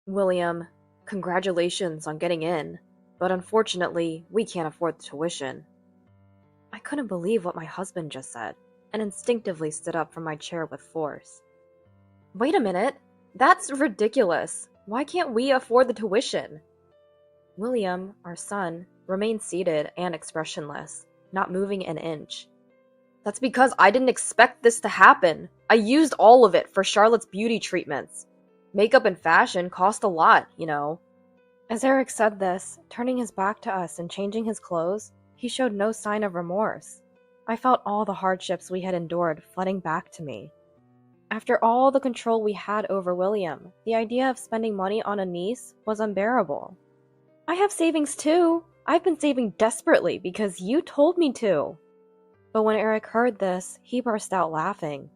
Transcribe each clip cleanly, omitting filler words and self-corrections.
William, congratulations on getting in, but unfortunately, we can't afford the tuition. I couldn't believe what my husband just said, and instinctively stood up from my chair with force. Wait a minute! That's ridiculous! Why can't we afford the tuition? William, our son, remained seated and expressionless, not moving an inch. That's because I didn't expect this to happen. I used all of it for Charlotte's beauty treatments. Makeup and fashion cost a lot, you know. As Eric said this, turning his back to us and changing his clothes, he showed no sign of remorse. I felt all the hardships we had endured flooding back to me. After all the control we had over William, the idea of spending money on a niece was unbearable. I have savings too. I've been saving desperately because you told me to. But when Eric heard this, he burst out laughing.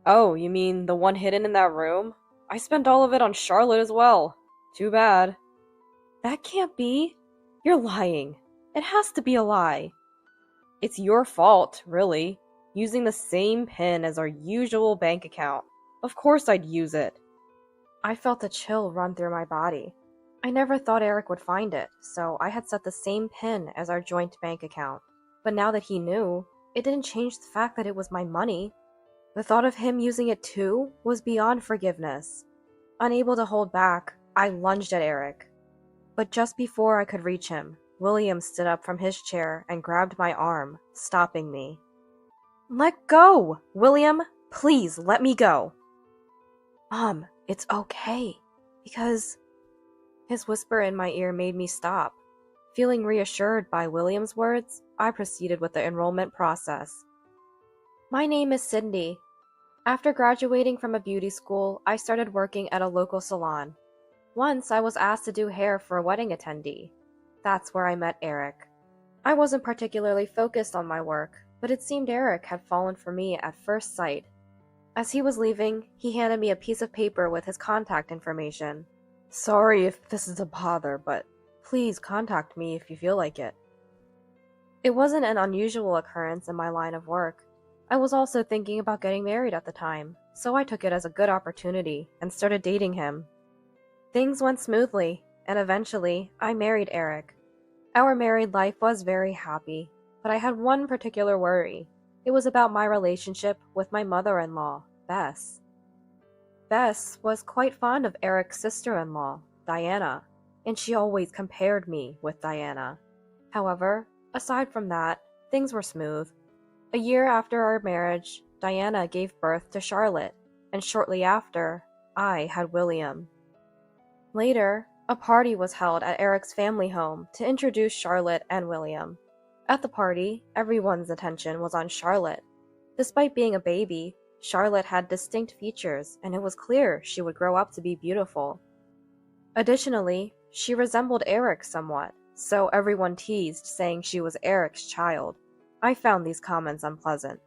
Oh, you mean the one hidden in that room? I spent all of it on Charlotte as well. Too bad. That can't be. You're lying. It has to be a lie. It's your fault, really. Using the same PIN as our usual bank account. Of course I'd use it. I felt a chill run through my body. I never thought Eric would find it, so I had set the same PIN as our joint bank account. But now that he knew, it didn't change the fact that it was my money. The thought of him using it too was beyond forgiveness. Unable to hold back, I lunged at Eric. But just before I could reach him, William stood up from his chair and grabbed my arm, stopping me. Let go! William, please let me go. Mom, it's okay, because... His whisper in my ear made me stop. Feeling reassured by William's words, I proceeded with the enrollment process. My name is Cindy. After graduating from a beauty school, I started working at a local salon. Once I was asked to do hair for a wedding attendee. That's where I met Eric. I wasn't particularly focused on my work, but it seemed Eric had fallen for me at first sight. As he was leaving, he handed me a piece of paper with his contact information. Sorry if this is a bother, but please contact me if you feel like it. It wasn't an unusual occurrence in my line of work. I was also thinking about getting married at the time, so I took it as a good opportunity and started dating him. Things went smoothly, and eventually, I married Eric. Our married life was very happy, but I had one particular worry. It was about my relationship with my mother-in-law, Bess. Bess was quite fond of Eric's sister-in-law, Diana, and she always compared me with Diana. However, aside from that, things were smooth. A year after our marriage, Diana gave birth to Charlotte, and shortly after, I had William. Later, a party was held at Eric's family home to introduce Charlotte and William. At the party, everyone's attention was on Charlotte. Despite being a baby, Charlotte had distinct features, and it was clear she would grow up to be beautiful. Additionally, she resembled Eric somewhat, so everyone teased, saying she was Eric's child. I found these comments unpleasant.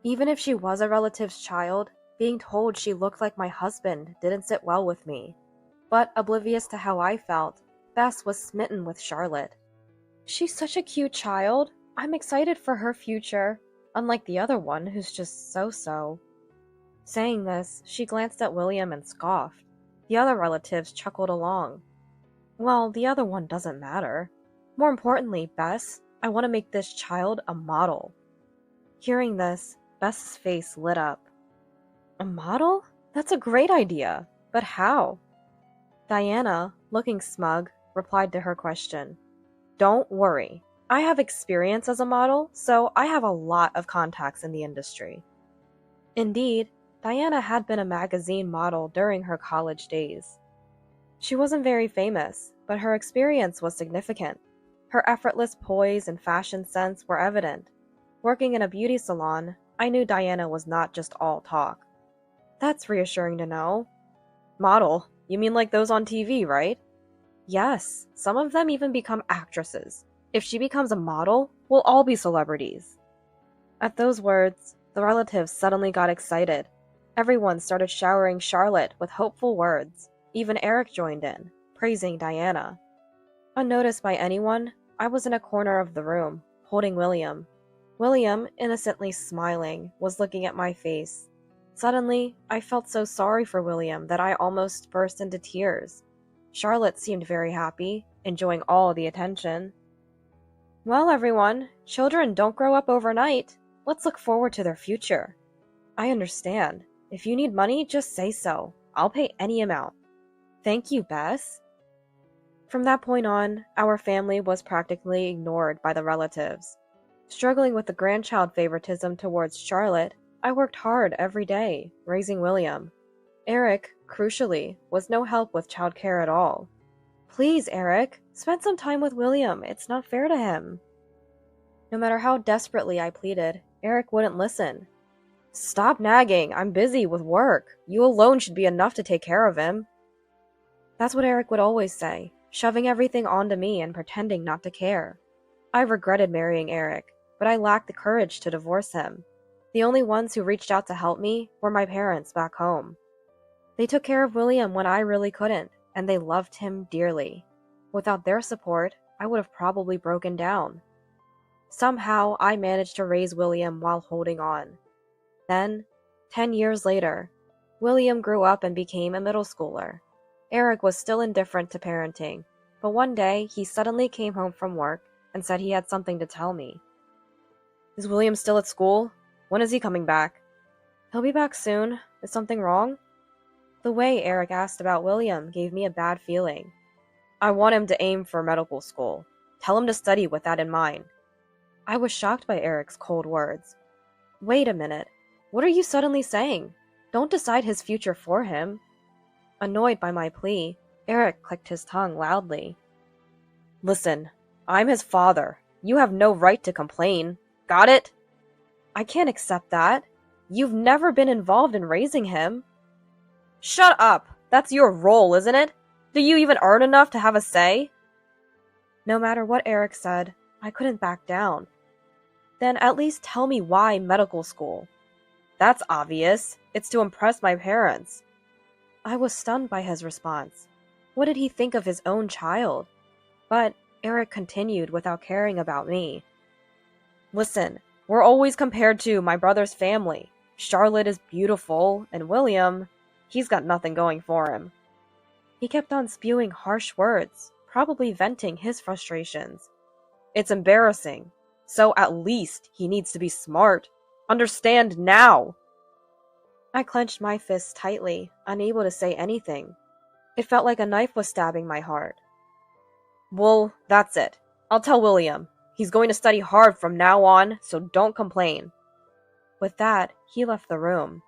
Even if she was a relative's child, being told she looked like my husband didn't sit well with me. But oblivious to how I felt, Bess was smitten with Charlotte. She's such a cute child. I'm excited for her future. Unlike the other one, who's just so-so. Saying this, she glanced at William and scoffed. The other relatives chuckled along. Well, the other one doesn't matter. More importantly, Bess, I want to make this child a model. Hearing this, Bess's face lit up. A model? That's a great idea. But how? Diana, looking smug, replied to her question. Don't worry. I have experience as a model, so I have a lot of contacts in the industry. Indeed, Diana had been a magazine model during her college days. She wasn't very famous, but her experience was significant. Her effortless poise and fashion sense were evident. Working in a beauty salon, I knew Diana was not just all talk. That's reassuring to know. Model? You mean like those on TV, right? Yes, some of them even become actresses. If she becomes a model, we'll all be celebrities. At those words, the relatives suddenly got excited. Everyone started showering Charlotte with hopeful words. Even Eric joined in, praising Diana. Unnoticed by anyone, I was in a corner of the room, holding William. William, innocently smiling, was looking at my face. Suddenly, I felt so sorry for William that I almost burst into tears. Charlotte seemed very happy, enjoying all the attention. Well, everyone, children don't grow up overnight. Let's look forward to their future. I understand. If you need money, just say so. I'll pay any amount. Thank you, Bess. From that point on, our family was practically ignored by the relatives. Struggling with the grandchild favoritism towards Charlotte, I worked hard every day, raising William. Eric, crucially, was no help with childcare at all. Please, Eric, spend some time with William. It's not fair to him. No matter how desperately I pleaded, Eric wouldn't listen. Stop nagging. I'm busy with work. You alone should be enough to take care of him. That's what Eric would always say, shoving everything onto me and pretending not to care. I regretted marrying Eric, but I lacked the courage to divorce him. The only ones who reached out to help me were my parents back home. They took care of William when I really couldn't, and they loved him dearly. Without their support, I would have probably broken down. Somehow, I managed to raise William while holding on. Then, 10 years later, William grew up and became a middle schooler. Eric was still indifferent to parenting, but one day he suddenly came home from work and said he had something to tell me. Is William still at school? When is he coming back? He'll be back soon. Is something wrong? The way Eric asked about William gave me a bad feeling. I want him to aim for medical school. Tell him to study with that in mind. I was shocked by Eric's cold words. Wait a minute. What are you suddenly saying? Don't decide his future for him. Annoyed by my plea, Eric clicked his tongue loudly. Listen, I'm his father. You have no right to complain. Got it? I can't accept that. You've never been involved in raising him. Shut up! That's your role, isn't it? Do you even earn enough to have a say? No matter what Eric said, I couldn't back down. Then at least tell me why medical school. That's obvious. It's to impress my parents. I was stunned by his response. What did he think of his own child? But Eric continued without caring about me. Listen, we're always compared to my brother's family. Charlotte is beautiful, and William, he's got nothing going for him. He kept on spewing harsh words, probably venting his frustrations. It's embarrassing. So at least he needs to be smart. Understand now! I clenched my fists tightly, unable to say anything. It felt like a knife was stabbing my heart. Well, that's it. I'll tell William. He's going to study hard from now on, so don't complain. With that, he left the room.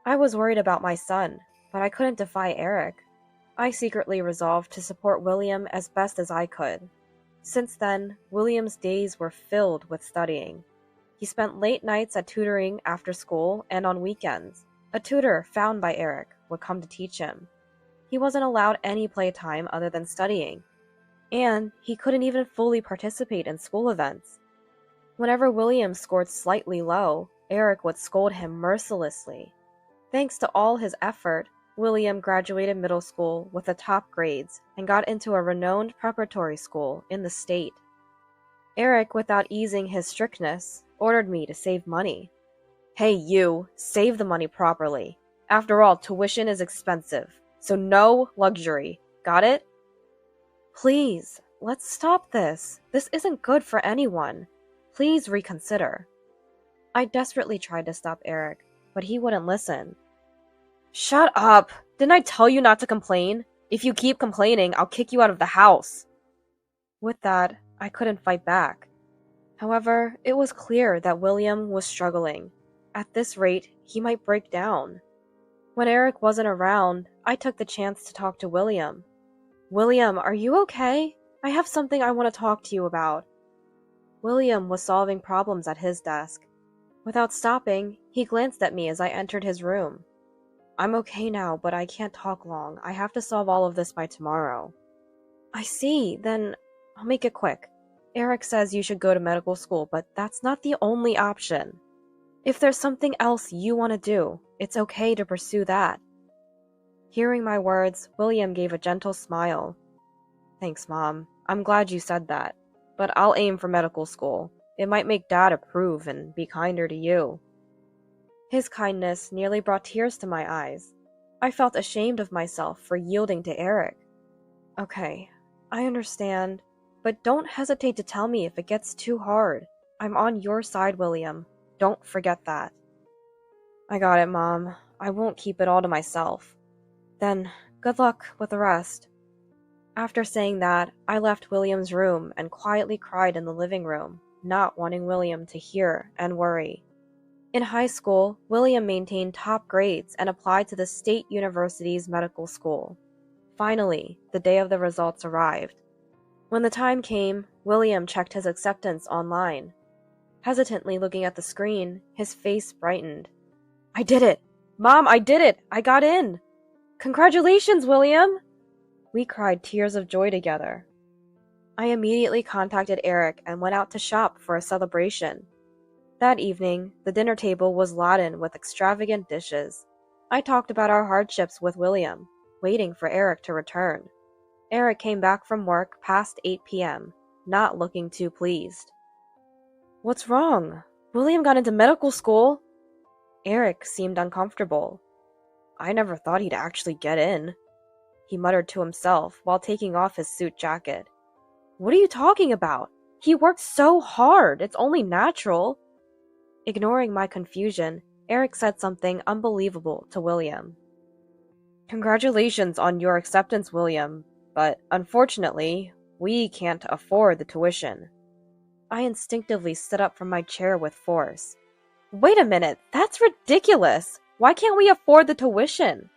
I was worried about my son, but I couldn't defy Eric. I secretly resolved to support William as best as I could. Since then, William's days were filled with studying. He spent late nights at tutoring after school and on weekends. A tutor found by Eric would come to teach him. He wasn't allowed any playtime other than studying, and he couldn't even fully participate in school events. Whenever William scored slightly low, Eric would scold him mercilessly. Thanks to all his effort, William graduated middle school with the top grades and got into a renowned preparatory school in the state. Eric, without easing his strictness, ordered me to save money. Hey you, save the money properly. After all, tuition is expensive, so no luxury. Got it? Please, let's stop this. This isn't good for anyone. Please reconsider. I desperately tried to stop Eric, but he wouldn't listen. Shut up! Didn't I tell you not to complain? If you keep complaining, I'll kick you out of the house. With that, I couldn't fight back. However, it was clear that William was struggling. At this rate, he might break down. When Eric wasn't around, I took the chance to talk to William. William, are you okay? I have something I want to talk to you about. William was solving problems at his desk. Without stopping, he glanced at me as I entered his room. I'm okay now, but I can't talk long. I have to solve all of this by tomorrow. I see, then I'll make it quick. Eric says you should go to medical school, but that's not the only option. If there's something else you want to do, it's okay to pursue that. Hearing my words, William gave a gentle smile. Thanks, Mom. I'm glad you said that, but I'll aim for medical school. It might make Dad approve and be kinder to you. His kindness nearly brought tears to my eyes. I felt ashamed of myself for yielding to Eric. Okay, I understand, but don't hesitate to tell me if it gets too hard. I'm on your side, William. Don't forget that. I got it, Mom. I won't keep it all to myself. Then, good luck with the rest. After saying that, I left William's room and quietly cried in the living room, not wanting William to hear and worry. In high school, William maintained top grades and applied to the State University's medical school. Finally, the day of the results arrived. When the time came, William checked his acceptance online. Hesitantly looking at the screen, his face brightened. I did it! Mom, I did it! I got in! Congratulations, William! We cried tears of joy together. I immediately contacted Eric and went out to shop for a celebration. That evening, the dinner table was laden with extravagant dishes. I talked about our hardships with William, waiting for Eric to return. Eric came back from work past 8 p.m., not looking too pleased. What's wrong? William got into medical school. Eric seemed uncomfortable. I never thought he'd actually get in, he muttered to himself while taking off his suit jacket. What are you talking about? He worked so hard, it's only natural. Ignoring my confusion, Eric said something unbelievable to William. Congratulations on your acceptance, William, but unfortunately, we can't afford the tuition. I instinctively stood up from my chair with force. Wait a minute, that's ridiculous! Why can't we afford the tuition?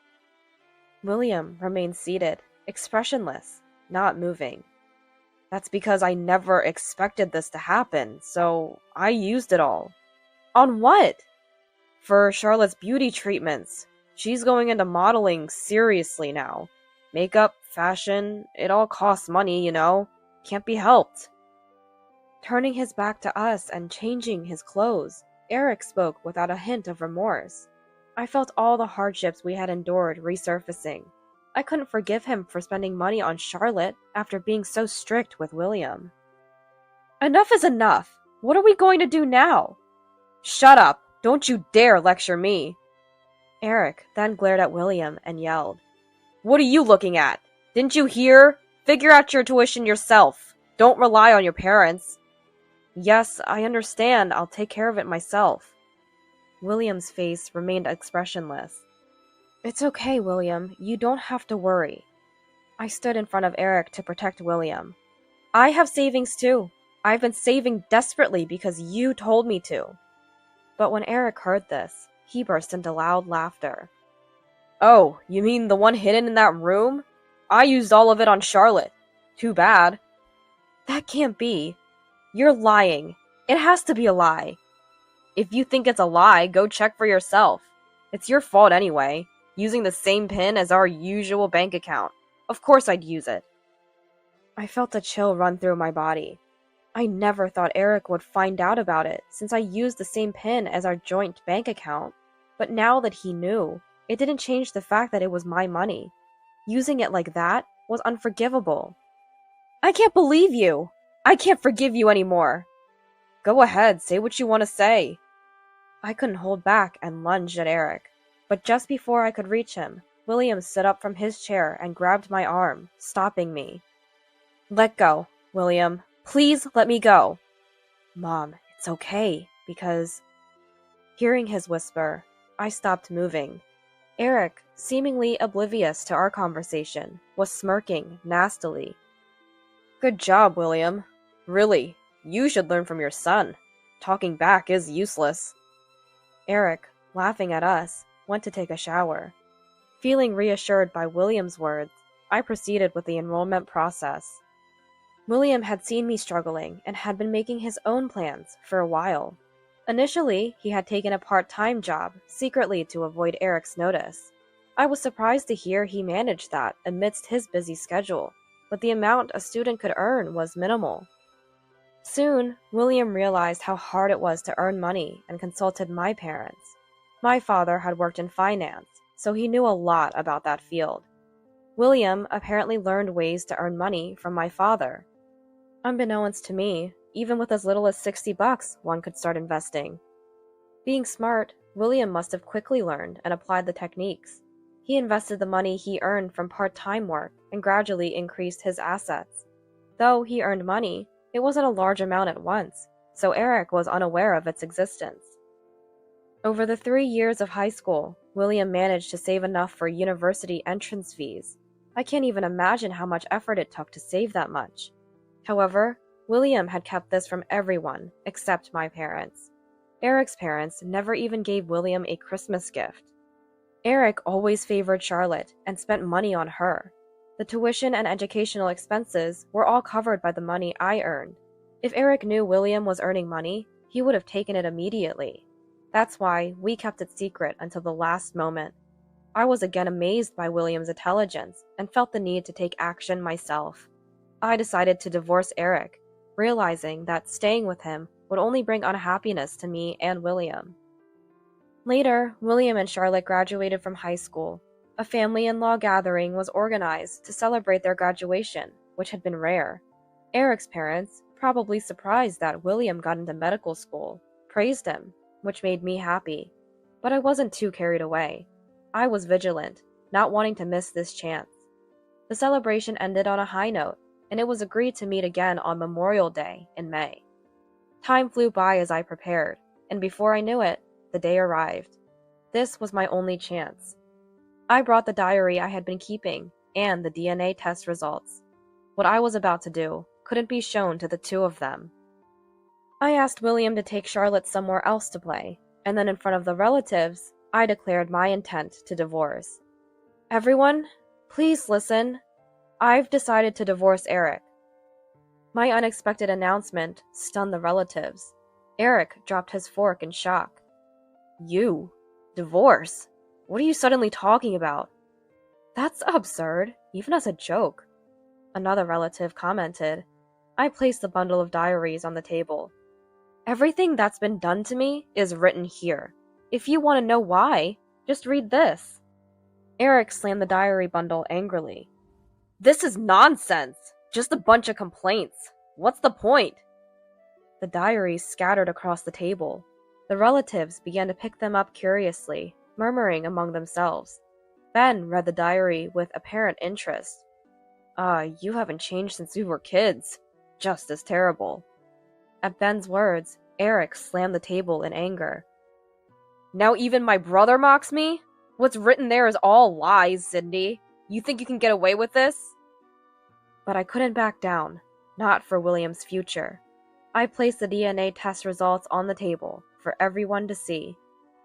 William remained seated, expressionless, not moving. That's because I never expected this to happen, so I used it all. On what? For Charlotte's beauty treatments. She's going into modeling seriously now. Makeup, fashion, it all costs money, you know. Can't be helped. Turning his back to us and changing his clothes, Eric spoke without a hint of remorse. I felt all the hardships we had endured resurfacing. I couldn't forgive him for spending money on Charlotte after being so strict with William. Enough is enough! What are we going to do now? Shut up! Don't you dare lecture me! Eric then glared at William and yelled, What are you looking at? Didn't you hear? Figure out your tuition yourself. Don't rely on your parents. Yes, I understand. I'll take care of it myself. William's face remained expressionless. It's okay, William. You don't have to worry. I stood in front of Eric to protect William. I have savings too. I've been saving desperately because you told me to. But when Eric heard this, he burst into loud laughter. Oh, you mean the one hidden in that room? I used all of it on Charlotte. Too bad. That can't be. You're lying. It has to be a lie. If you think it's a lie, go check for yourself. It's your fault anyway, using the same PIN as our usual bank account. Of course I'd use it. I felt a chill run through my body. I never thought Eric would find out about it since I used the same PIN as our joint bank account. But now that he knew, it didn't change the fact that it was my money. Using it like that was unforgivable. I can't believe you! I can't forgive you anymore! Go ahead, say what you want to say. I couldn't hold back and lunged at Eric, but just before I could reach him, William stood up from his chair and grabbed my arm, stopping me. Let go, William. Please let me go. Mom, it's okay, because... Hearing his whisper, I stopped moving. Eric, seemingly oblivious to our conversation, was smirking nastily. Good job, William. Really, you should learn from your son. Talking back is useless. Eric, laughing at us, went to take a shower. Feeling reassured by William's words, I proceeded with the enrollment process. William had seen me struggling and had been making his own plans for a while. Initially, he had taken a part-time job, secretly to avoid Eric's notice. I was surprised to hear he managed that amidst his busy schedule, but the amount a student could earn was minimal. Soon, William realized how hard it was to earn money and consulted my parents. My father had worked in finance, so he knew a lot about that field. William apparently learned ways to earn money from my father. Unbeknownst to me, even with as little as $60, one could start investing. Being smart, William must have quickly learned and applied the techniques. He invested the money he earned from part-time work and gradually increased his assets. Though he earned money, it wasn't a large amount at once, so Eric was unaware of its existence. Over the 3 years of high school, William managed to save enough for university entrance fees. I can't even imagine how much effort it took to save that much. However, William had kept this from everyone except my parents. Eric's parents never even gave William a Christmas gift. Eric always favored Charlotte and spent money on her. The tuition and educational expenses were all covered by the money I earned. If Eric knew William was earning money, he would have taken it immediately. That's why we kept it secret until the last moment. I was again amazed by William's intelligence and felt the need to take action myself. I decided to divorce Eric, realizing that staying with him would only bring unhappiness to me and William. Later, William and Charlotte graduated from high school. A family-in-law gathering was organized to celebrate their graduation, which had been rare. Eric's parents, probably surprised that William got into medical school, praised him, which made me happy. But I wasn't too carried away. I was vigilant, not wanting to miss this chance. The celebration ended on a high note, and it was agreed to meet again on Memorial Day in May. Time flew by as I prepared, and before I knew it, the day arrived. This was my only chance. I brought the diary I had been keeping and the DNA test results. What I was about to do couldn't be shown to the two of them. I asked William to take Charlotte somewhere else to play, and then in front of the relatives, I declared my intent to divorce. Everyone, please listen. I've decided to divorce Eric. My unexpected announcement stunned the relatives. Eric dropped his fork in shock. You? Divorce? What are you suddenly talking about? That's absurd, even as a joke. Another relative commented. I placed the bundle of diaries on the table. Everything that's been done to me is written here. If you want to know why, just read this. Eric slammed the diary bundle angrily. This is nonsense! Just a bunch of complaints. What's the point? The diaries scattered across the table. The relatives began to pick them up curiously, murmuring among themselves. Ben read the diary with apparent interest. You haven't changed since we were kids. Just as terrible. At Ben's words, Eric slammed the table in anger. Now even my brother mocks me? What's written there is all lies, Cindy. You think you can get away with this? But I couldn't back down. Not for William's future. I placed the DNA test results on the table for everyone to see.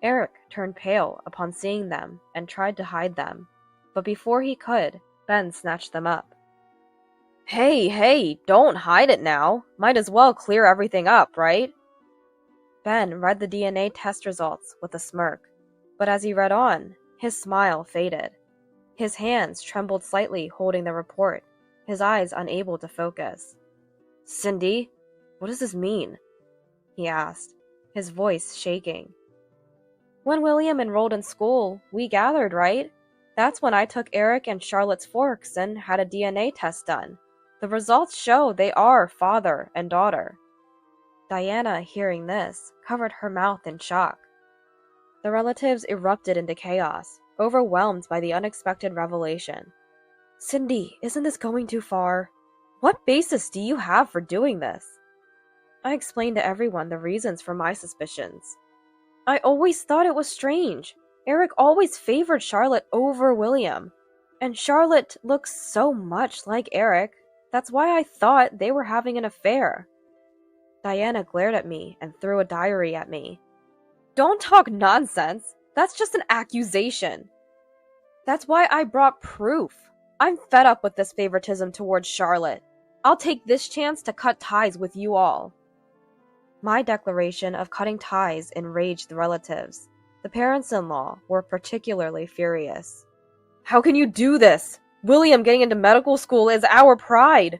Eric turned pale upon seeing them and tried to hide them. But before he could, Ben snatched them up. Hey, don't hide it now. Might as well clear everything up, right? Ben read the DNA test results with a smirk. But as he read on, his smile faded. His hands trembled slightly holding the report, his eyes unable to focus. Cindy, what does this mean? He asked, his voice shaking. When William enrolled in school, we gathered, right? That's when I took Eric and Charlotte's forks and had a DNA test done. The results show they are father and daughter. Diana, hearing this, covered her mouth in shock. The relatives erupted into chaos, overwhelmed by the unexpected revelation. Cindy, isn't this going too far? What basis do you have for doing this? I explained to everyone the reasons for my suspicions. I always thought it was strange. Eric always favored Charlotte over William. And Charlotte looks so much like Eric. That's why I thought they were having an affair. Diana glared at me and threw a diary at me. Don't talk nonsense. That's just an accusation. That's why I brought proof. I'm fed up with this favoritism towards Charlotte. I'll take this chance to cut ties with you all. My declaration of cutting ties enraged the relatives. The parents-in-law were particularly furious. How can you do this? William getting into medical school is our pride.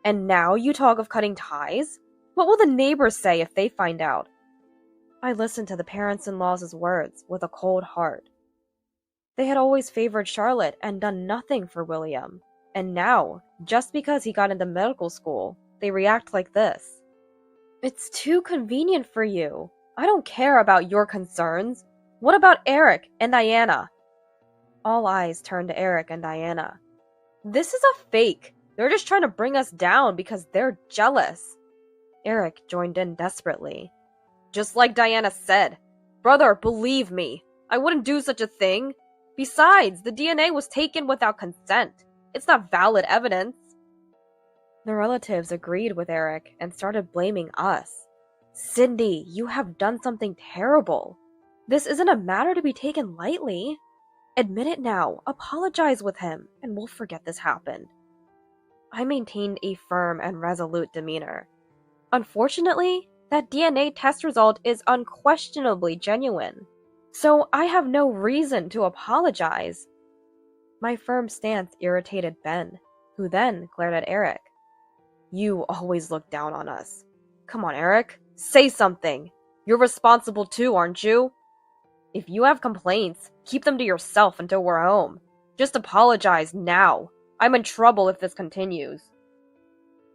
And now you talk of cutting ties? What will the neighbors say if they find out? I listened to the parents-in-law's words with a cold heart. They had always favored Charlotte and done nothing for William. And now, just because he got into medical school, they react like this. It's too convenient for you. I don't care about your concerns. What about Eric and Diana? All eyes turned to Eric and Diana. This is a fake. They're just trying to bring us down because they're jealous. Eric joined in desperately. Just like Diana said. Brother, believe me. I wouldn't do such a thing. Besides, the DNA was taken without consent. It's not valid evidence. The relatives agreed with Eric and started blaming us. Cindy, you have done something terrible. This isn't a matter to be taken lightly. Admit it now, apologize with him, and we'll forget this happened. I maintained a firm and resolute demeanor. Unfortunately, that DNA test result is unquestionably genuine, so I have no reason to apologize. My firm stance irritated Ben, who then glared at Eric. You always look down on us. Come on, Eric, say something. You're responsible too, aren't you? If you have complaints, keep them to yourself until we're home. Just apologize now. I'm in trouble if this continues.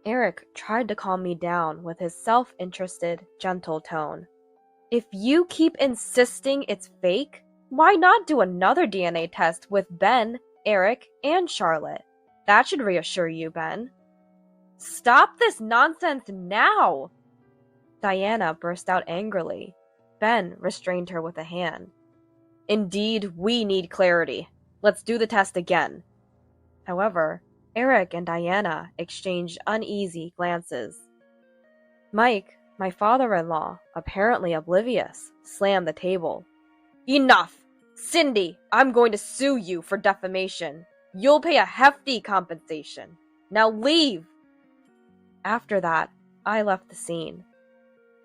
Eric tried to calm me down with his self-interested, gentle tone. If you keep insisting it's fake, why not do another DNA test with Ben, Eric, and Charlotte? That should reassure you, Ben. Stop this nonsense now! Diana burst out angrily. Ben restrained her with a hand. Indeed, we need clarity. Let's do the test again. However, Eric and Diana exchanged uneasy glances. Mike, my father-in-law, apparently oblivious, slammed the table. Enough! Cindy, I'm going to sue you for defamation. You'll pay a hefty compensation. Now leave! After that, I left the scene.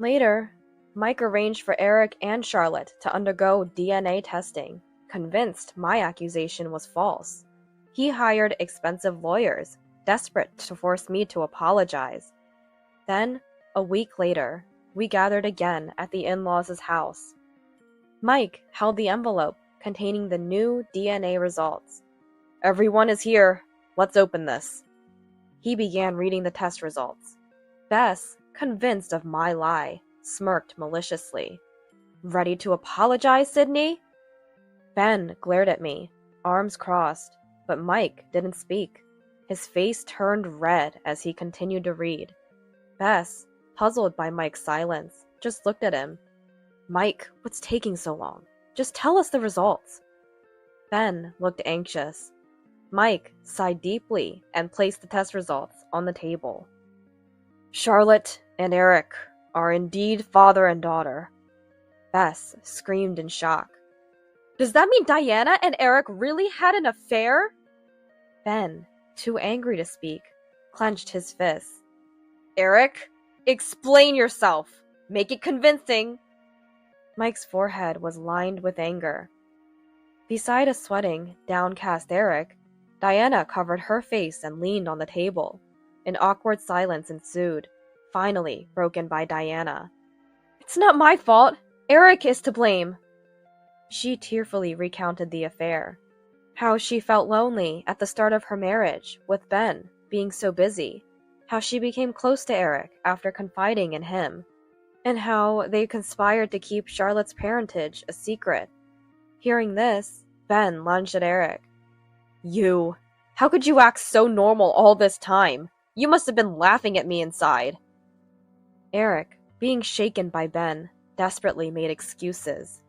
Later, Mike arranged for Eric and Charlotte to undergo DNA testing, convinced my accusation was false. He hired expensive lawyers, desperate to force me to apologize. Then, a week later, we gathered again at the in-laws' house. Mike held the envelope containing the new DNA results. Everyone is here. Let's open this. He began reading the test results. Bess, convinced of my lie, smirked maliciously. Ready to apologize, Sydney? Ben glared at me, arms crossed, but Mike didn't speak. His face turned red as he continued to read. Bess, puzzled by Mike's silence, just looked at him. Mike, what's taking so long? Just tell us the results. Ben looked anxious. Mike sighed deeply and placed the test results on the table. Charlotte and Eric are indeed father and daughter. Bess screamed in shock. Does that mean Diana and Eric really had an affair? Ben, too angry to speak, clenched his fists. Eric, explain yourself. Make it convincing. Mike's forehead was lined with anger. Beside a sweating, downcast Eric, Diana covered her face and leaned on the table. An awkward silence ensued, finally broken by Diana. It's not my fault. Eric is to blame. She tearfully recounted the affair. How she felt lonely at the start of her marriage, with Ben being so busy. How she became close to Eric after confiding in him. And how they conspired to keep Charlotte's parentage a secret. Hearing this, Ben lunged at Eric. You! How could you act so normal all this time? You must have been laughing at me inside. Eric, being shaken by Ben, desperately made excuses.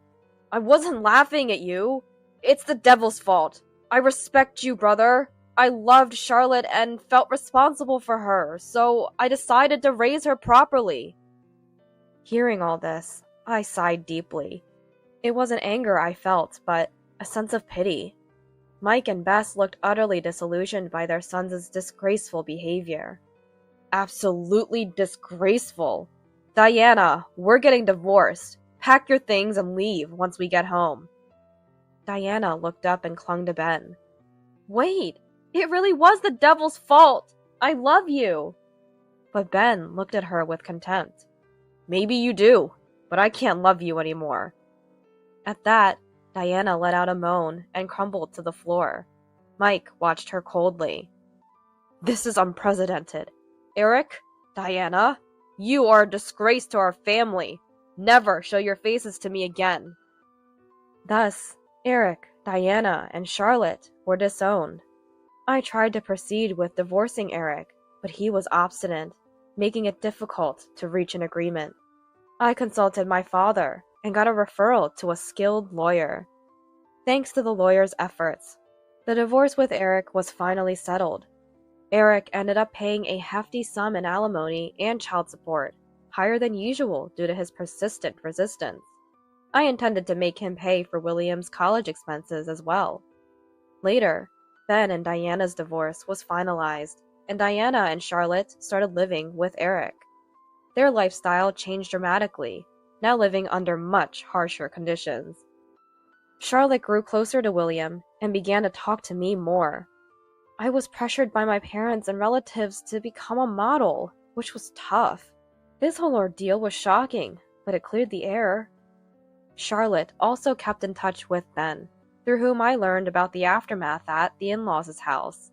I wasn't laughing at you. It's the devil's fault. I respect you, brother. I loved Charlotte and felt responsible for her, so I decided to raise her properly. Hearing all this, I sighed deeply. It wasn't anger I felt, but a sense of pity. Mike and Bess looked utterly disillusioned by their son's disgraceful behavior. Absolutely disgraceful. Diana, we're getting divorced. Pack your things and leave once we get home. Diana looked up and clung to Ben. Wait, it really was the devil's fault. I love you. But Ben looked at her with contempt. Maybe you do, but I can't love you anymore. At that, Diana let out a moan and crumbled to the floor. Mike watched her coldly. This is unprecedented. Eric, Diana, you are a disgrace to our family. Never show your faces to me again. Thus, Eric, Diana, and Charlotte were disowned. I tried to proceed with divorcing Eric, but he was obstinate, making it difficult to reach an agreement. I consulted my father and got a referral to a skilled lawyer. Thanks to the lawyer's efforts, the divorce with Eric was finally settled. Eric ended up paying a hefty sum in alimony and child support, higher than usual due to his persistent resistance. I intended to make him pay for William's college expenses as well. Later, Ben and Diana's divorce was finalized, and Diana and Charlotte started living with Eric. Their lifestyle changed dramatically, now living under much harsher conditions. Charlotte grew closer to William and began to talk to me more. I was pressured by my parents and relatives to become a model, which was tough. This whole ordeal was shocking, but it cleared the air. Charlotte also kept in touch with Ben, through whom I learned about the aftermath at the in-laws' house.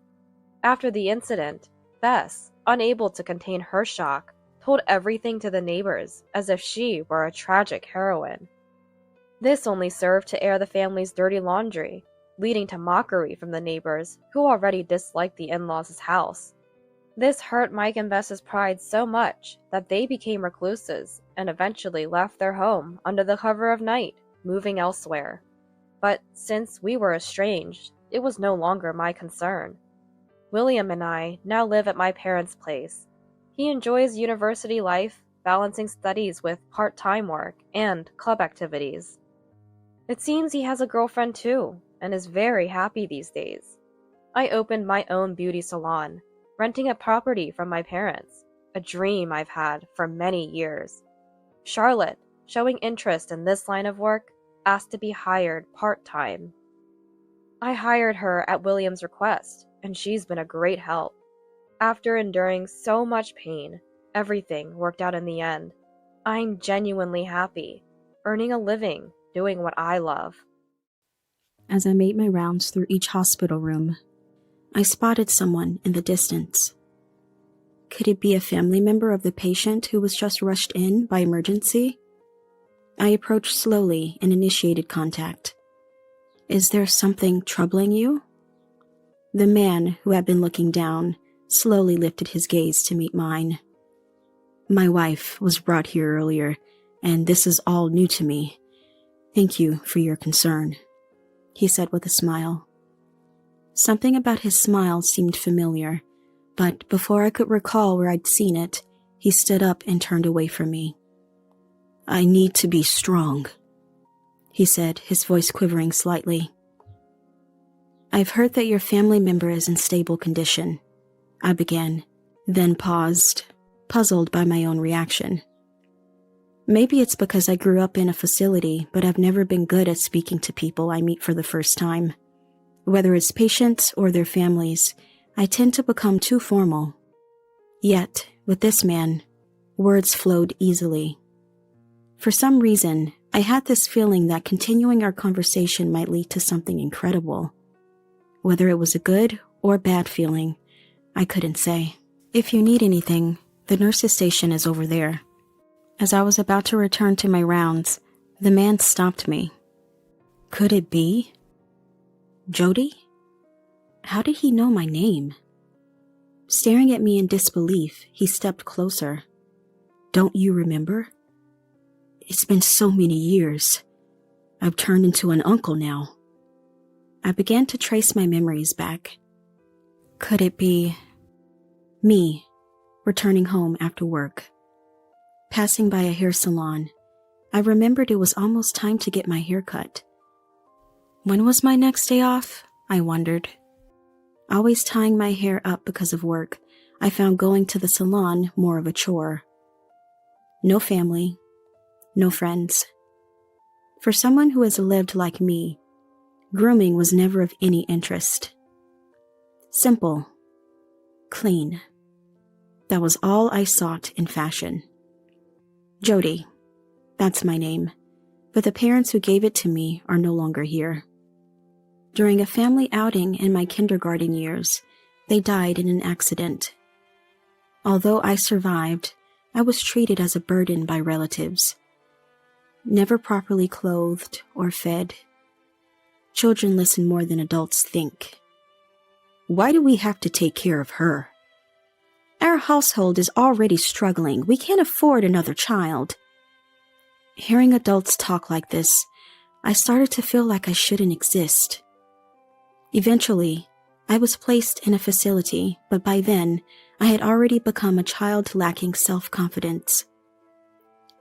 After the incident, Bess, unable to contain her shock, told everything to the neighbors as if she were a tragic heroine. This only served to air the family's dirty laundry, leading to mockery from the neighbors who already disliked the in-laws' house. This hurt Mike and Bess's pride so much that they became recluses and eventually left their home under the cover of night, moving elsewhere. But since we were estranged, it was no longer my concern. William and I now live at my parents' place. He enjoys university life, balancing studies with part-time work and club activities. It seems he has a girlfriend too, and is very happy these days. I opened my own beauty salon, renting a property from my parents, a dream I've had for many years. Charlotte, showing interest in this line of work, asked to be hired part-time. I hired her at William's request, and she's been a great help. After enduring so much pain, everything worked out in the end. I'm genuinely happy, earning a living, doing what I love. As I made my rounds through each hospital room, I spotted someone in the distance. Could it be a family member of the patient who was just rushed in by emergency? I approached slowly and initiated contact. "Is there something troubling you?" The man, who had been looking down, slowly lifted his gaze to meet mine. "My wife was brought here earlier, and this is all new to me. Thank you for your concern," he said with a smile. Something about his smile seemed familiar, but before I could recall where I'd seen it, he stood up and turned away from me. "I need to be strong," he said, his voice quivering slightly. "I've heard that your family member is in stable condition," I began, then paused, puzzled by my own reaction. Maybe it's because I grew up in a facility, but I've never been good at speaking to people I meet for the first time. Whether it's patients or their families, I tend to become too formal. Yet, with this man, words flowed easily. For some reason, I had this feeling that continuing our conversation might lead to something incredible. Whether it was a good or bad feeling, I couldn't say. "If you need anything, the nurse's station is over there." As I was about to return to my rounds, the man stopped me. Could it be Jody? How did he know my name? Staring at me in disbelief, he stepped closer. "Don't you remember? It's been so many years. I've turned into an uncle now." I began to trace my memories back. Could it be me, returning home after work? Passing by a hair salon, I remembered it was almost time to get my hair cut. When was my next day off? I wondered. Always tying my hair up because of work, I found going to the salon more of a chore. No family, no friends. For someone who has lived like me, grooming was never of any interest. Simple, clean. That was all I sought in fashion. Jody, that's my name, but the parents who gave it to me are no longer here. During a family outing in my kindergarten years, they died in an accident. Although I survived, I was treated as a burden by relatives. Never properly clothed or fed, Children listen more than adults think. Why do we have to take care of her? Our household is already struggling. We can't afford another child. Hearing adults talk like this, I started to feel like I shouldn't exist. Eventually, I was placed in a facility, but by then, I had already become a child lacking self-confidence.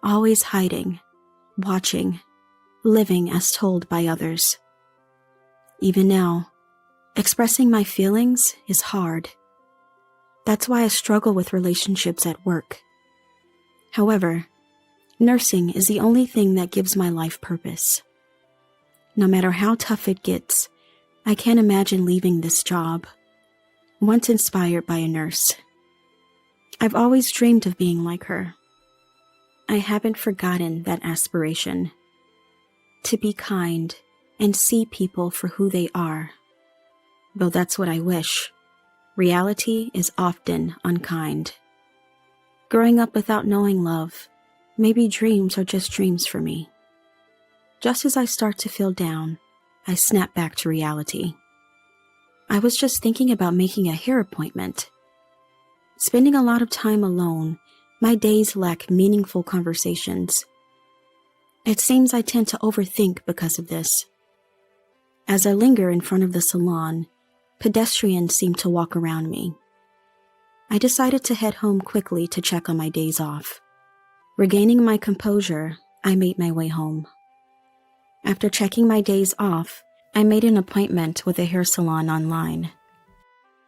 Always hiding, watching, living as told by others. Even now, expressing my feelings is hard. That's why I struggle with relationships at work. However, nursing is the only thing that gives my life purpose. No matter how tough it gets, I can't imagine leaving this job. Once inspired by a nurse, I've always dreamed of being like her. I haven't forgotten that aspiration. To be kind and see people for who they are. Though that's what I wish. Reality is often unkind. Growing up without knowing love, maybe dreams are just dreams for me. Just as I start to feel down, I snap back to reality. I was just thinking about making a hair appointment. Spending a lot of time alone, my days lack meaningful conversations. It seems I tend to overthink because of this. As I linger in front of the salon, pedestrians seem to walk around me. I decided to head home quickly to check on my days off. Regaining my composure, I made my way home. After checking my days off, I made an appointment with a hair salon online.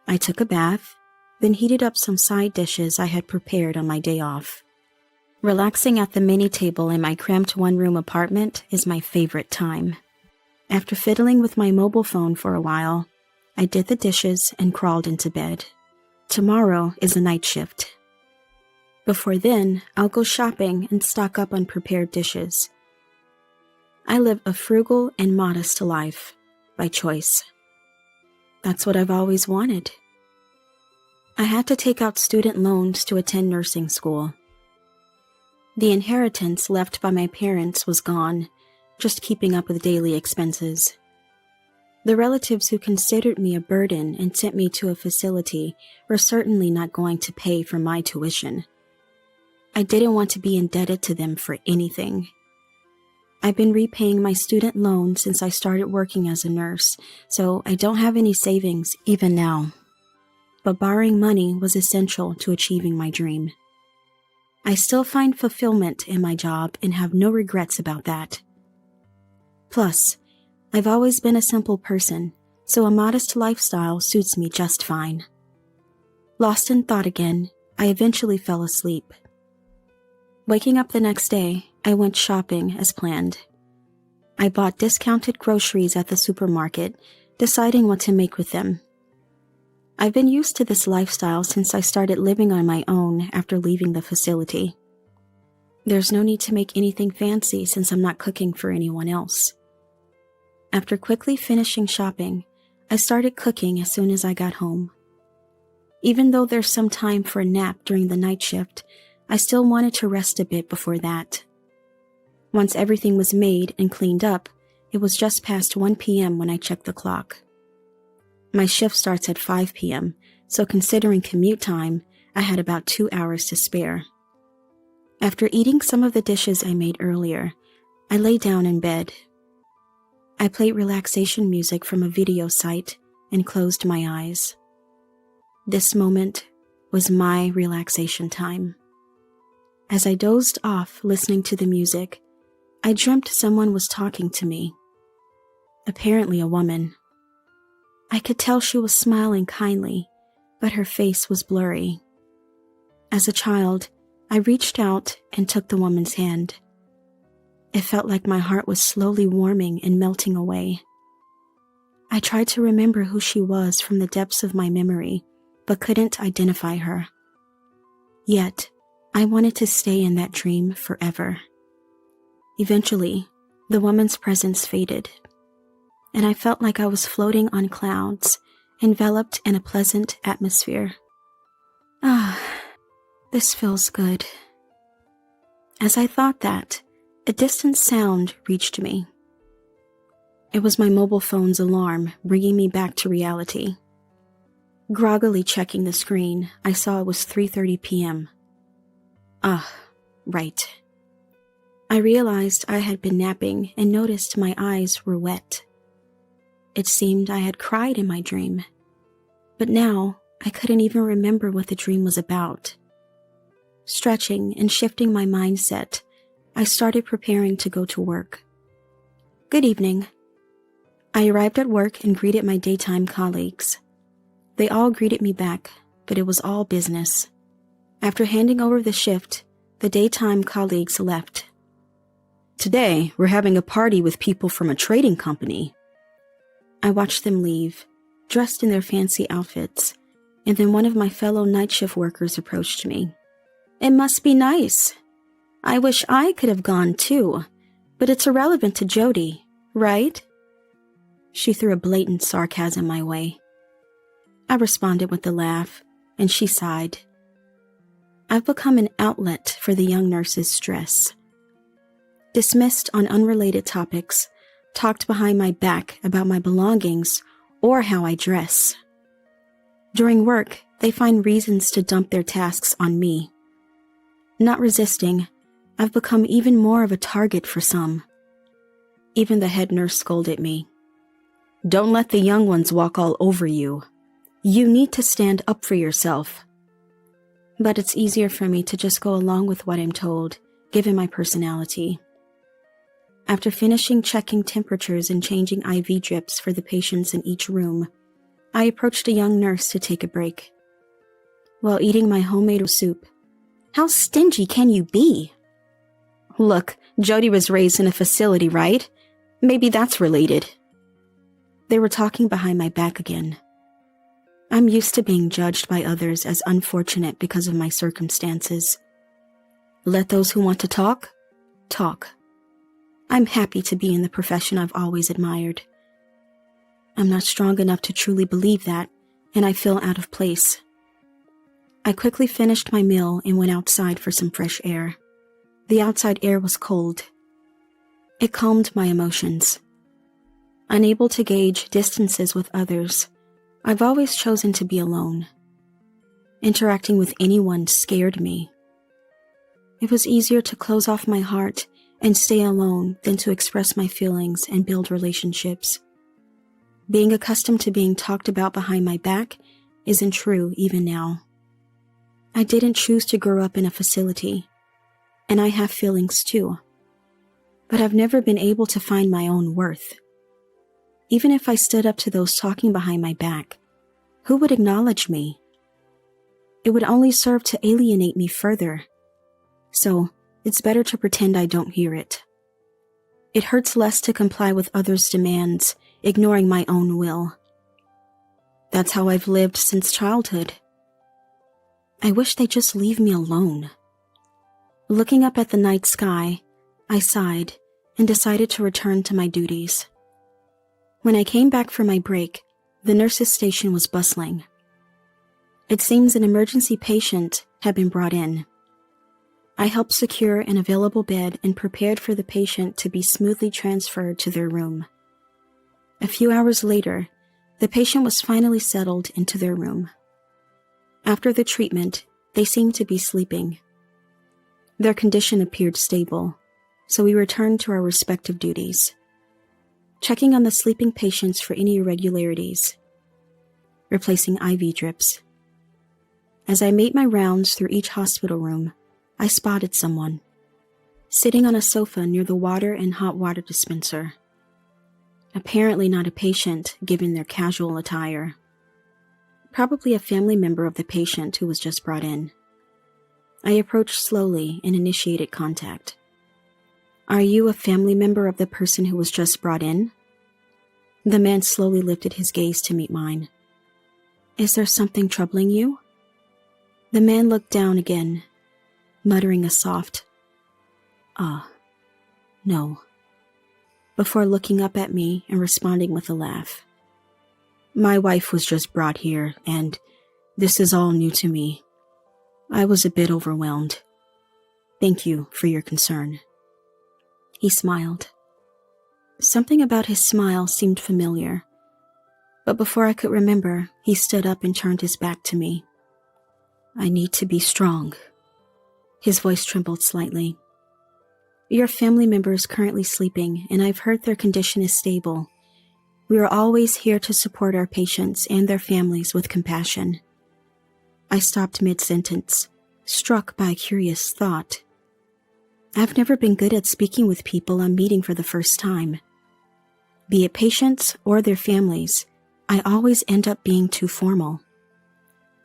I took a bath, then heated up some side dishes I had prepared on my day off. Relaxing at the mini table in my cramped one-room apartment is my favorite time. After fiddling with my mobile phone for a while, I did the dishes and crawled into bed. Tomorrow is a night shift. Before then, I'll go shopping and stock up on prepared dishes. I live a frugal and modest life, by choice. That's what I've always wanted. I had to take out student loans to attend nursing school. The inheritance left by my parents was gone, just keeping up with daily expenses. The relatives who considered me a burden and sent me to a facility were certainly not going to pay for my tuition. I didn't want to be indebted to them for anything. I've been repaying my student loan since I started working as a nurse, so I don't have any savings even now. But borrowing money was essential to achieving my dream. I still find fulfillment in my job and have no regrets about that. Plus, I've always been a simple person, so a modest lifestyle suits me just fine. Lost in thought again, I eventually fell asleep. Waking up the next day, I went shopping as planned. I bought discounted groceries at the supermarket, deciding what to make with them. I've been used to this lifestyle since I started living on my own after leaving the facility. There's no need to make anything fancy since I'm not cooking for anyone else. After quickly finishing shopping, I started cooking as soon as I got home. Even though there's some time for a nap during the night shift, I still wanted to rest a bit before that. Once everything was made and cleaned up, it was just past 1 p.m. when I checked the clock. My shift starts at 5 p.m., so considering commute time, I had about 2 hours to spare. After eating some of the dishes I made earlier, I lay down in bed. I played relaxation music from a video site and closed my eyes. This moment was my relaxation time. As I dozed off listening to the music, I dreamt someone was talking to me. Apparently a woman. I could tell she was smiling kindly, but her face was blurry. As a child, I reached out and took the woman's hand. It felt like my heart was slowly warming and melting away. I tried to remember who she was from the depths of my memory, but couldn't identify her. Yet, I wanted to stay in that dream forever. Eventually, the woman's presence faded, and I felt like I was floating on clouds, enveloped in a pleasant atmosphere. This feels good. As I thought that, a distant sound reached me. It was my mobile phone's alarm bringing me back to reality. Groggily checking the screen, I saw it was 3:30 p.m. Ah, right. I realized I had been napping and noticed my eyes were wet. It seemed I had cried in my dream, but now I couldn't even remember what the dream was about. Stretching and shifting my mindset, I started preparing to go to work. Good evening. I arrived at work and greeted my daytime colleagues. They all greeted me back, but it was all business. After handing over the shift, the daytime colleagues left. Today, we're having a party with people from a trading company. I watched them leave, dressed in their fancy outfits, and then one of my fellow night shift workers approached me. It must be nice. I wish I could have gone too, but it's irrelevant to Jody, right? She threw a blatant sarcasm my way. I responded with a laugh, and she sighed. I've become an outlet for the young nurse's stress. Dismissed on unrelated topics, talked behind my back about my belongings or how I dress. During work, they find reasons to dump their tasks on me. Not resisting, I've become even more of a target for some. Even the head nurse scolded me. Don't let the young ones walk all over you. You need to stand up for yourself. But it's easier for me to just go along with what I'm told, given my personality. After finishing checking temperatures and changing IV drips for the patients in each room, I approached a young nurse to take a break. While eating my homemade soup, how stingy can you be? Look, Jody was raised in a facility, right? Maybe that's related. They were talking behind my back again. I'm used to being judged by others as unfortunate because of my circumstances. Let those who want to talk, talk. I'm happy to be in the profession I've always admired. I'm not strong enough to truly believe that, and I feel out of place. I quickly finished my meal and went outside for some fresh air. The outside air was cold. It calmed my emotions. Unable to gauge distances with others, I've always chosen to be alone. Interacting with anyone scared me. It was easier to close off my heart and stay alone than to express my feelings and build relationships. Being accustomed to being talked about behind my back isn't true even now. I didn't choose to grow up in a facility, and I have feelings too. But I've never been able to find my own worth. Even if I stood up to those talking behind my back, who would acknowledge me? It would only serve to alienate me further. So, it's better to pretend I don't hear it. It hurts less to comply with others' demands, ignoring my own will. That's how I've lived since childhood. I wish they'd just leave me alone. Looking up at the night sky, I sighed and decided to return to my duties. When I came back from my break, the nurse's station was bustling. It seems an emergency patient had been brought in. I helped secure an available bed and prepared for the patient to be smoothly transferred to their room. A few hours later, the patient was finally settled into their room. After the treatment, they seemed to be sleeping. Their condition appeared stable, so we returned to our respective duties, checking on the sleeping patients for any irregularities, replacing IV drips. As I made my rounds through each hospital room, I spotted someone, sitting on a sofa near the water and hot water dispenser. Apparently not a patient, given their casual attire. Probably a family member of the patient who was just brought in. I approached slowly and initiated contact. Are you a family member of the person who was just brought in? The man slowly lifted his gaze to meet mine. Is there something troubling you? The man looked down again, muttering a soft, no, before looking up at me and responding with a laugh. My wife was just brought here, and this is all new to me. I was a bit overwhelmed. Thank you for your concern. He smiled. Something about his smile seemed familiar, but before I could remember, he stood up and turned his back to me. I need to be strong. His voice trembled slightly. Your family member is currently sleeping, and I've heard their condition is stable. We are always here to support our patients and their families with compassion. I stopped mid-sentence, struck by a curious thought. I've never been good at speaking with people I'm meeting for the first time. Be it patients or their families, I always end up being too formal.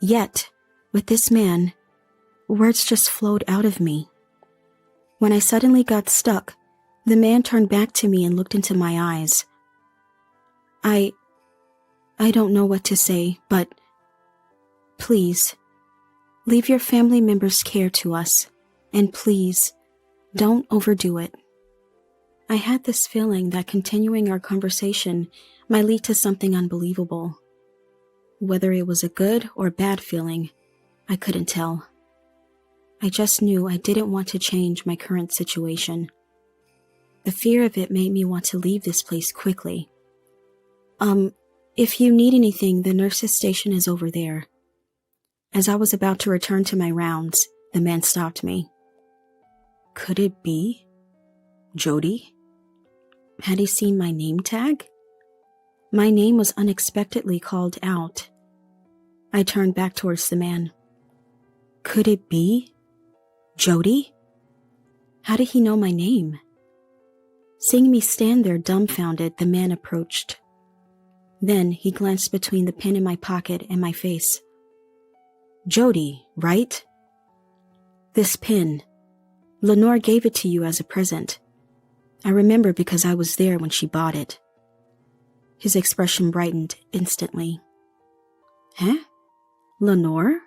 Yet, with this man, words just flowed out of me. When I suddenly got stuck, the man turned back to me and looked into my eyes. I don't know what to say, but please, leave your family members' care to us, and please, don't overdo it. I had this feeling that continuing our conversation might lead to something unbelievable. Whether it was a good or bad feeling, I couldn't tell. I just knew I didn't want to change my current situation. The fear of it made me want to leave this place quickly. If you need anything, the nurse's station is over there. As I was about to return to my rounds, the man stopped me. Could it be Jody? Had he seen my name tag? My name was unexpectedly called out. I turned back towards the man. Could it be Jody? How did he know my name? Seeing me stand there dumbfounded, the man approached. Then he glanced between the pen in my pocket and my face. Jody, right? This pen. Lenore gave it to you as a present. I remember because I was there when she bought it. His expression brightened instantly. Huh? Lenore?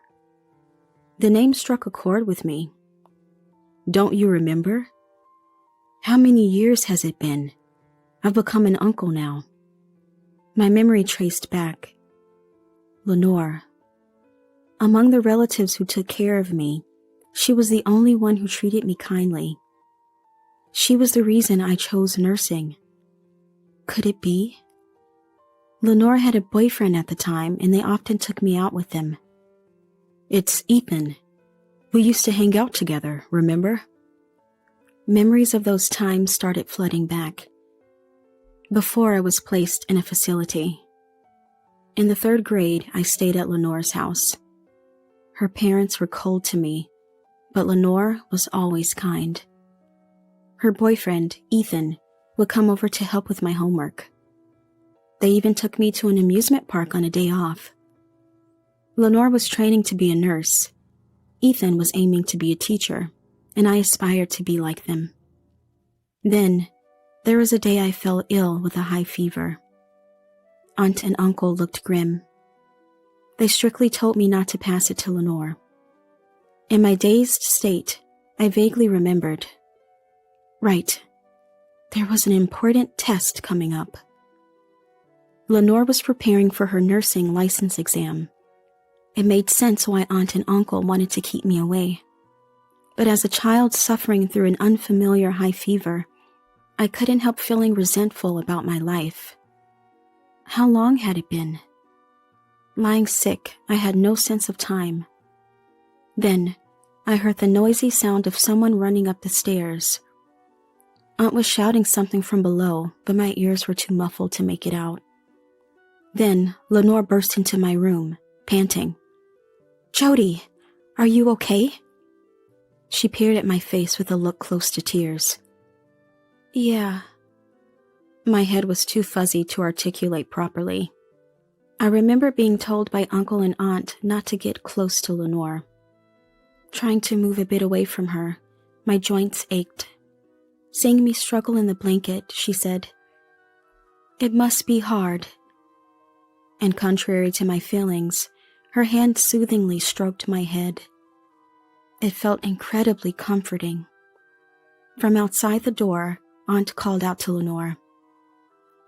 The name struck a chord with me. Don't you remember? How many years has it been? I've become an uncle now. My memory traced back. Lenore. Among the relatives who took care of me, she was the only one who treated me kindly. She was the reason I chose nursing. Could it be? Lenore had a boyfriend at the time, and they often took me out with them. It's Ethan. We used to hang out together, remember? Memories of those times started flooding back. Before I was placed in a facility. In the 3rd grade, I stayed at Lenore's house. Her parents were cold to me, but Lenore was always kind. Her boyfriend, Ethan, would come over to help with my homework. They even took me to an amusement park on a day off. Lenore was training to be a nurse. Ethan was aiming to be a teacher, and I aspired to be like them. Then, there was a day I fell ill with a high fever. Aunt and uncle looked grim. They strictly told me not to pass it to Lenore. In my dazed state, I vaguely remembered. Right, there was an important test coming up. Lenore was preparing for her nursing license exam. It made sense why Aunt and Uncle wanted to keep me away. But as a child suffering through an unfamiliar high fever, I couldn't help feeling resentful about my life. How long had it been? Lying sick, I had no sense of time. Then, I heard the noisy sound of someone running up the stairs. Aunt was shouting something from below, but my ears were too muffled to make it out. Then, Lenore burst into my room, panting. Jody, are you okay? She peered at my face with a look close to tears. Yeah. My head was too fuzzy to articulate properly. I remember being told by Uncle and Aunt not to get close to Lenore. Trying to move a bit away from her, my joints ached. Seeing me struggle in the blanket, she said, It must be hard. And contrary to my feelings, her hand soothingly stroked my head. It felt incredibly comforting. From outside the door, Aunt called out to Lenore.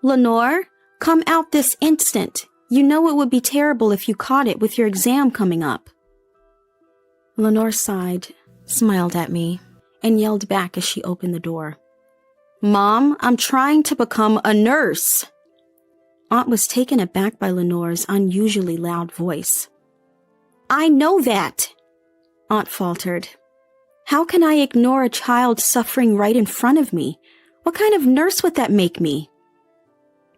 Lenore, come out this instant. You know it would be terrible if you caught it with your exam coming up. Lenore sighed, smiled at me, and yelled back as she opened the door. Mom, I'm trying to become a nurse. Aunt was taken aback by Lenore's unusually loud voice. I know that, Aunt faltered. How can I ignore a child suffering right in front of me? What kind of nurse would that make me?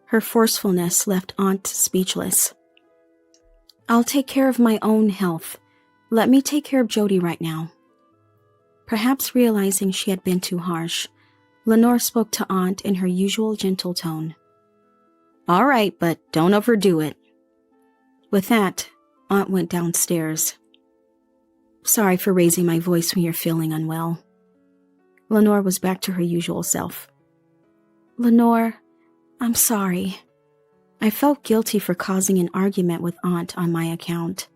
Her forcefulness left Aunt speechless. I'll take care of my own health. Let me take care of Jody right now. Perhaps realizing she had been too harsh, Lenore spoke to Aunt in her usual gentle tone. All right, but don't overdo it. With that, Aunt went downstairs. Sorry for raising my voice when you're feeling unwell. Lenore was back to her usual self. Lenore, I'm sorry. I felt guilty for causing an argument with Aunt on my account.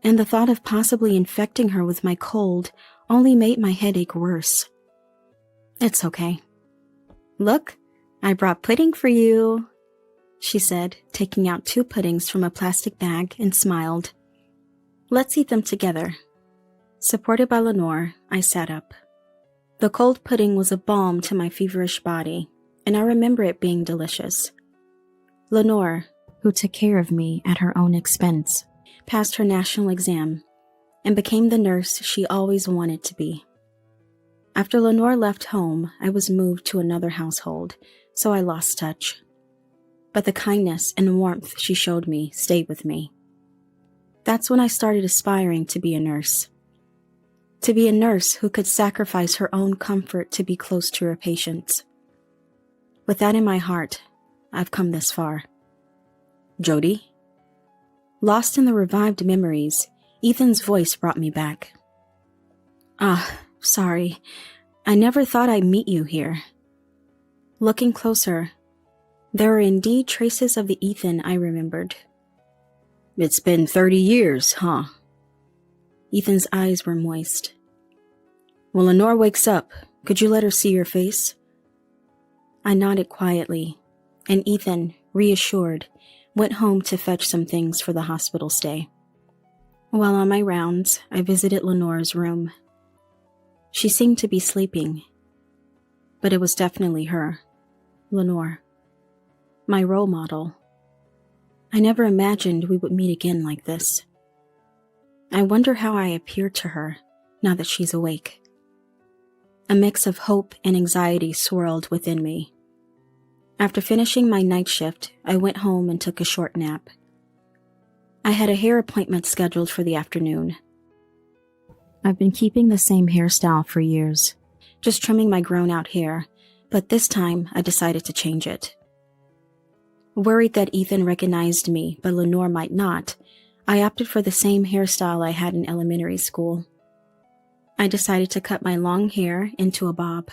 And the thought of possibly infecting her with my cold only made my headache worse. It's okay. Look, I brought pudding for you, she said, taking out 2 puddings from a plastic bag and smiled. Let's eat them together. Supported by Lenore, I sat up. The cold pudding was a balm to my feverish body, and I remember it being delicious. Lenore, who took care of me at her own expense, passed her national exam and became the nurse she always wanted to be. After Lenore left home, I was moved to another household, so I lost touch. But the kindness and warmth she showed me stayed with me. That's when I started aspiring to be a nurse. To be a nurse who could sacrifice her own comfort to be close to her patients. With that in my heart, I've come this far. Jody? Lost in the revived memories, Ethan's voice brought me back. Sorry. I never thought I'd meet you here. Looking closer, there were indeed traces of the Ethan I remembered. It's been 30 years, huh? Ethan's eyes were moist. When Lenore wakes up, could you let her see your face? I nodded quietly, and Ethan, reassured, went home to fetch some things for the hospital stay. While on my rounds, I visited Lenore's room. She seemed to be sleeping, but it was definitely her, Lenore, my role model. I never imagined we would meet again like this. I wonder how I appear to her now that she's awake. A mix of hope and anxiety swirled within me. After finishing my night shift, I went home and took a short nap. I had a hair appointment scheduled for the afternoon. I've been keeping the same hairstyle for years, just trimming my grown-out hair, but this time I decided to change it. Worried that Ethan recognized me, but Lenore might not, I opted for the same hairstyle I had in elementary school. I decided to cut my long hair into a bob.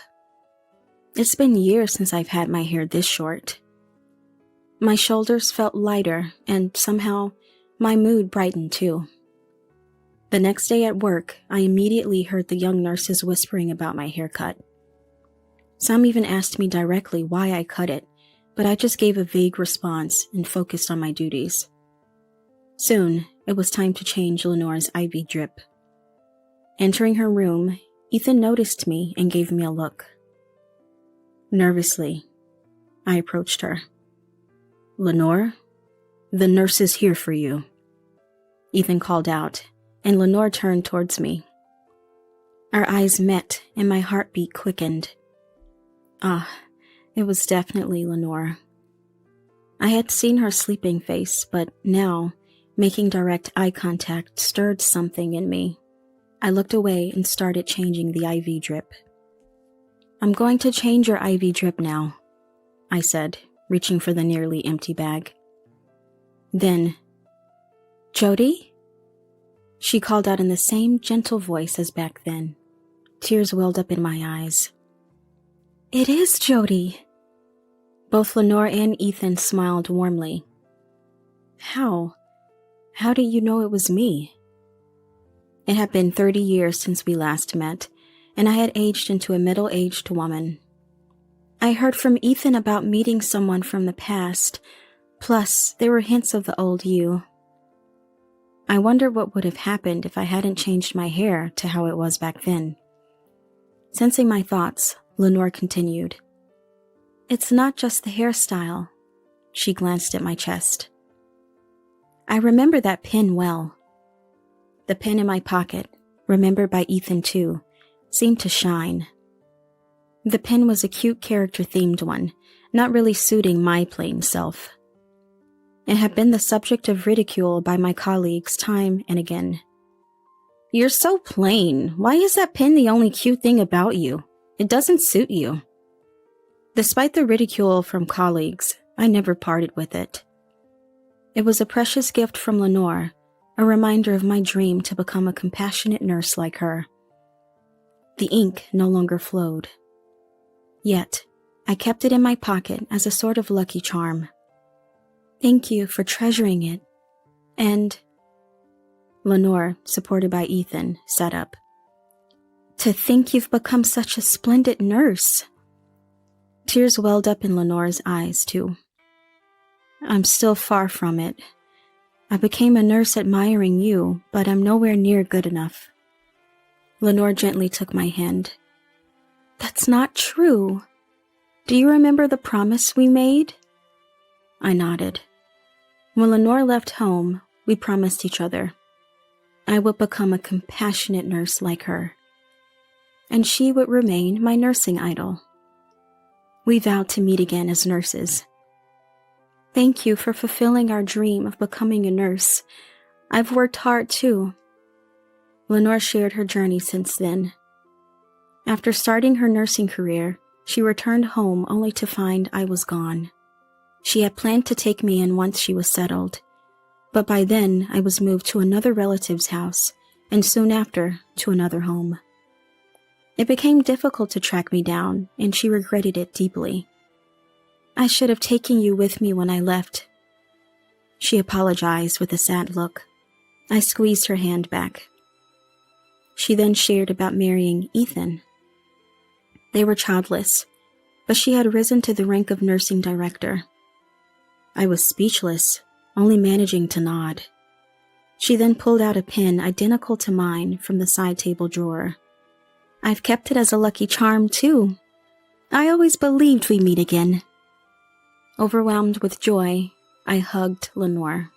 It's been years since I've had my hair this short. My shoulders felt lighter, and somehow my mood brightened too. The next day at work, I immediately heard the young nurses whispering about my haircut. Some even asked me directly why I cut it, but I just gave a vague response and focused on my duties. Soon, it was time to change Lenore's IV drip. Entering her room, Ethan noticed me and gave me a look. Nervously, I approached her. Lenore, the nurse is here for you, Ethan called out, and Lenore turned towards me. Our eyes met and my heartbeat quickened. It was definitely Lenore. I had seen her sleeping face, but now, making direct eye contact stirred something in me. I looked away and started changing the IV drip. I'm going to change your IV drip now, I said, reaching for the nearly empty bag. Then, Jody? She called out in the same gentle voice as back then. Tears welled up in my eyes. It is Jody. Both Lenore and Ethan smiled warmly. How? How did you know it was me? It had been 30 years since we last met, and I had aged into a middle-aged woman. I heard from Ethan about meeting someone from the past, plus there were hints of the old you. I wonder what would have happened if I hadn't changed my hair to how it was back then. Sensing my thoughts, Lenore continued. It's not just the hairstyle. She glanced at my chest. I remember that pin well. The pin in my pocket, remembered by Ethan too, seemed to shine. The pin was a cute character-themed one, not really suiting my plain self. It had been the subject of ridicule by my colleagues time and again. You're so plain. Why is that pin the only cute thing about you? It doesn't suit you. Despite the ridicule from colleagues, I never parted with it. It was a precious gift from Lenore, a reminder of my dream to become a compassionate nurse like her. The ink no longer flowed. Yet, I kept it in my pocket as a sort of lucky charm. Thank you for treasuring it. And Lenore, supported by Ethan, sat up. To think you've become such a splendid nurse. Tears welled up in Lenore's eyes, too. I'm still far from it. I became a nurse admiring you, but I'm nowhere near good enough. Lenore gently took my hand. That's not true. Do you remember the promise we made? I nodded. When Lenore left home, we promised each other. I would become a compassionate nurse like her, and she would remain my nursing idol. We vowed to meet again as nurses. Thank you for fulfilling our dream of becoming a nurse. I've worked hard too. Lenore shared her journey since then. After starting her nursing career, she returned home only to find I was gone. She had planned to take me in once she was settled, but by then I was moved to another relative's house, and soon after to another home. It became difficult to track me down, and she regretted it deeply. I should have taken you with me when I left. She apologized with a sad look. I squeezed her hand back. She then shared about marrying Ethan. They were childless, but she had risen to the rank of nursing director. I was speechless, only managing to nod. She then pulled out a pin identical to mine from the side table drawer. I've kept it as a lucky charm, too. I always believed we'd meet again. Overwhelmed with joy, I hugged Lenore.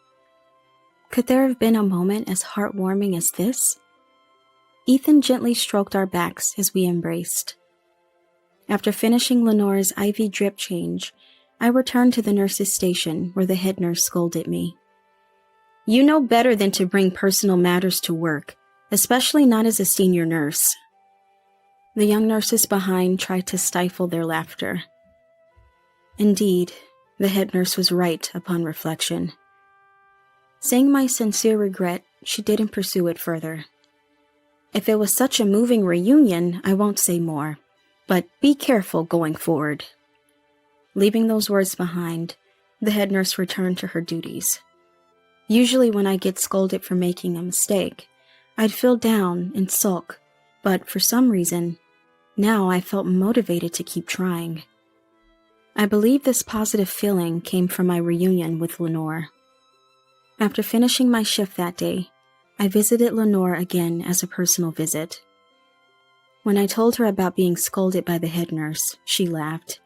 Could there have been a moment as heartwarming as this? Ethan gently stroked our backs as we embraced. After finishing Lenore's IV drip change, I returned to the nurse's station where the head nurse scolded me. You know better than to bring personal matters to work, especially not as a senior nurse. The young nurses behind tried to stifle their laughter. Indeed, the head nurse was right upon reflection. Seeing my sincere regret, she didn't pursue it further. If it was such a moving reunion, I won't say more, but be careful going forward. Leaving those words behind, the head nurse returned to her duties. Usually when I get scolded for making a mistake, I'd feel down and sulk, but for some reason, now I felt motivated to keep trying. I believe this positive feeling came from my reunion with Lenore. After finishing my shift that day, I visited Lenore again as a personal visit. When I told her about being scolded by the head nurse, she laughed.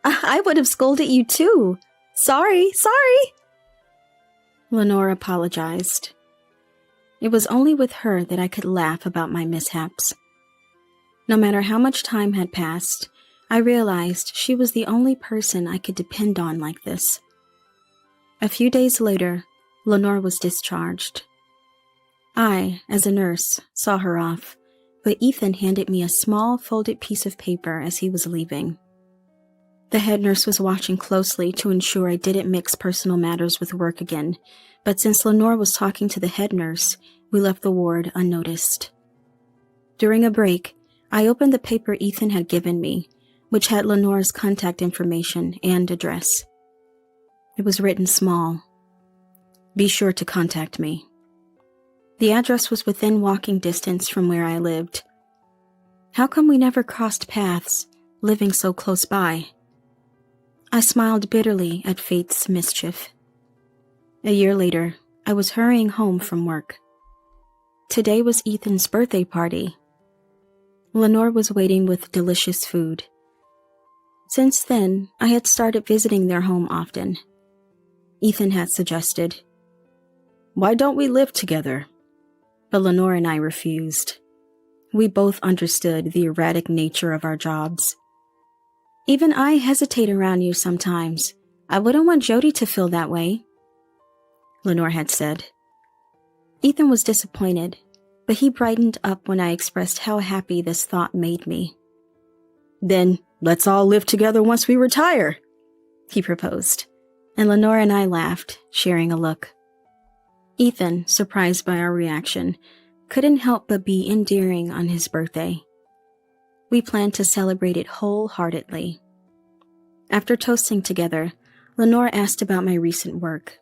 I would have scolded you too. Sorry. Lenore apologized. It was only with her that I could laugh about my mishaps. No matter how much time had passed, I realized she was the only person I could depend on like this. A few days later, Lenore was discharged. I, as a nurse, saw her off, but Ethan handed me a small folded piece of paper as he was leaving. The head nurse was watching closely to ensure I didn't mix personal matters with work again, but since Lenore was talking to the head nurse, we left the ward unnoticed. During a break, I opened the paper Ethan had given me, which had Lenore's contact information and address. It was written small. Be sure to contact me. The address was within walking distance from where I lived. How come we never crossed paths, living so close by? I smiled bitterly at fate's mischief. A year later, I was hurrying home from work. Today was Ethan's birthday party. Lenore was waiting with delicious food. Since then, I had started visiting their home often. Ethan had suggested, "Why don't we live together?" But Lenore and I refused. We both understood the erratic nature of our jobs. "Even I hesitate around you sometimes. I wouldn't want Jody to feel that way," Lenore had said. Ethan was disappointed, but he brightened up when I expressed how happy this thought made me. "Then let's all live together once we retire," he proposed, and Lenore and I laughed, sharing a look. Ethan, surprised by our reaction, couldn't help but be endearing on his birthday. We planned to celebrate it wholeheartedly. After toasting together, Lenore asked about my recent work.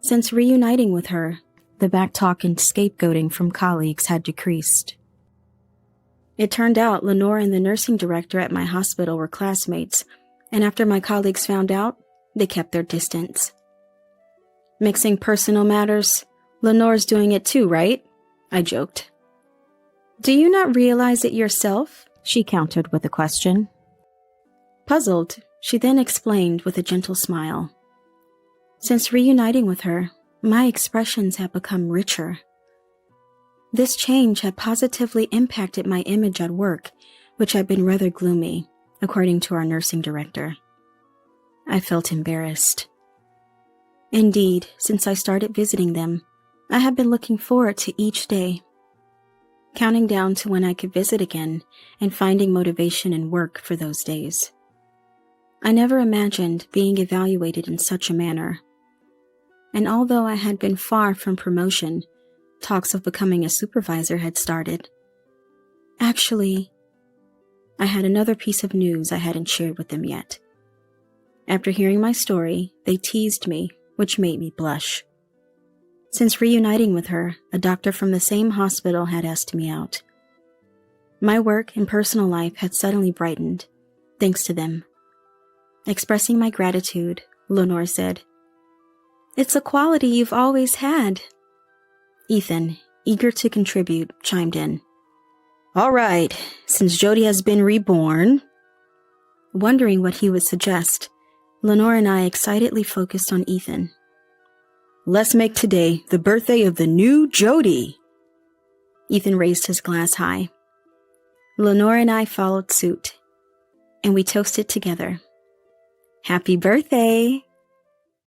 Since reuniting with her, the backtalk and scapegoating from colleagues had decreased. It turned out Lenore and the nursing director at my hospital were classmates, and after my colleagues found out, they kept their distance. "Mixing personal matters? Lenore's doing it too, right?" I joked. "Do you not realize it yourself?" she countered with a question. Puzzled, she then explained with a gentle smile. "Since reuniting with her, my expressions have become richer. This change had positively impacted my image at work, which had been rather gloomy, according to our nursing director." I felt embarrassed. Indeed, since I started visiting them, I had been looking forward to each day, counting down to when I could visit again and finding motivation in work for those days. I never imagined being evaluated in such a manner. And although I had been far from promotion, talks of becoming a supervisor had started. Actually, I had another piece of news I hadn't shared with them yet. After hearing my story, they teased me, which made me blush. Since reuniting with her, a doctor from the same hospital had asked me out. My work and personal life had suddenly brightened, thanks to them. Expressing my gratitude, Lenore said, "It's a quality you've always had." Ethan, eager to contribute, chimed in. "All right, since Jody has been reborn." Wondering what he would suggest, Lenore and I excitedly focused on Ethan. "Let's make today the birthday of the new Jody." Ethan raised his glass high. Lenore and I followed suit, and we toasted together. "Happy birthday!"